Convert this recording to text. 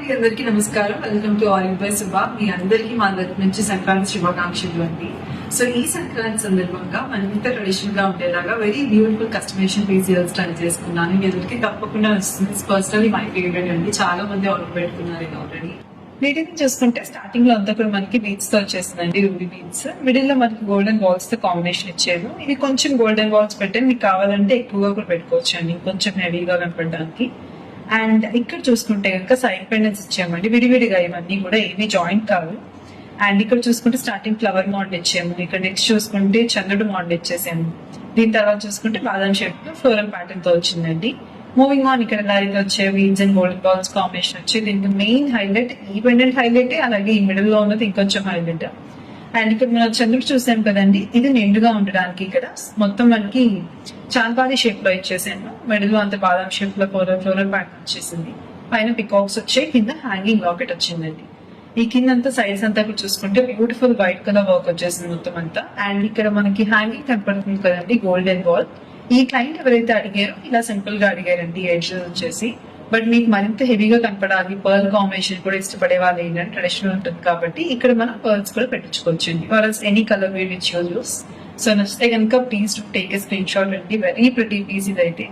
అండి, అందరికీ నమస్కారం. Welcome to all by Subha. మీ అందరికీ మా దగ్గర నుంచి సంక్రాంతి శుభాకాంక్షలు అండి. సో ఈ సంక్రాంతి సందర్భంగా మనం ఇంత ట్రెడిషనల్ గా ఉండేలాగా వెరీ బ్యూటిఫుల్ కస్టమైజేషన్ పీసీఎల్స్ ట్రై చేసుకున్నాను. మీ అందరికీ తప్పకుండా వస్తుంది. పర్సనలీ మై ఫేవరెట్ అండి. చాలా మంది ఆర్డర్ పెట్టుకున్నారు ఇది ఆల్రెడీ. వీటిని చూసుకుంటే స్టార్టింగ్ లో అంతా కూడా మనకి బీడ్స్ తో వచ్చేసిందండి, రూబీ బీడ్స్. మిడిల్ లో మనకి గోల్డెన్ బాల్స్ తో కాంబినేషన్ ఇచ్చారు. ఇది కొంచెం గోల్డెన్ బాల్స్ పెట్టే మీకు కావాలంటే ఎక్కువగా కూడా పెట్టుకోవచ్చు అండి, కొంచెం హెవీగా కనపడడానికి. అండ్ ఇక్కడ చూసుకుంటే కనుక సైడ్ పెండెంట్స్ ఇచ్చామండి, విడివిడిగా ఇవన్నీ కూడా ఏవి జాయింట్ కాదు. అండ్ ఇక్కడ చూసుకుంటే స్టార్టింగ్ ఫ్లవర్ మోడల్ ఇచ్చాము. ఇక్కడ నెక్స్ట్ చూసుకుంటే చంద్రుడు మోడల్ ఇచ్చేసాము. దీని తర్వాత చూసుకుంటే బాదం షేప్ లో ఫ్లోరల్ ప్యాటర్న్ తో వచ్చిందండి. మూవింగ్ ఆన్, ఇక్కడ లైన్ వచ్చే veins and golden balls combination వచ్చి దీనికి మెయిన్ హైలైట్ ఈ పెండెంట్ హైలైట్, అలాగే ఈ మిడిల్ లో ఉన్నది ఇంకొంచెం హైలైట్. అండ్ ఇక్కడ మనం చంద్రుడు చూసాం కదండి, ఇది నిండుగా ఉండడానికి ఇక్కడ మొత్తం మనకి చాంపాలి షేప్ లో ఇచ్చేసాను. మిడిల్ లో అంత బాదం షేప్ లో ఫ్లోరల్ ప్యాటర్న్ వచ్చేసింది. పైన పికాక్స్ వచ్చాయి, కింద హ్యాంగింగ్ లాకెట్ వచ్చిందండి. ఈ కింద అంతా సైడ్స్ అంతా కూడా చూసుకుంటే బ్యూటిఫుల్ వైట్ కలర్ వర్క్ వచ్చేసింది మొత్తం అంతా. అండ్ ఇక్కడ మనకి హ్యాంగింగ్ కనపడుతుంది కదండి, గోల్డెన్ బాల్. ఈ క్లయింట్ ఎవరైతే అడిగారో ఇలా సింపుల్ గా అడిగారండి ఎడ్జ్ వచ్చేసి. బట్ మీకు మరింత హెవీగా కనపడాలి, పర్ల్ కాంబినేషన్ కూడా ఇష్టపడే వాళ్ళు ఏంటంటే ట్రెడిషనల్ ఉంటుంది కాబట్టి ఇక్కడ మనం పర్ల్స్ కూడా పెట్టించుకోవచ్చు for any colour way which use. So నచ్చితే కనుక please to take a screenshot అండి. వెరీ ప్రిటీ పీస్ ఇదైతే.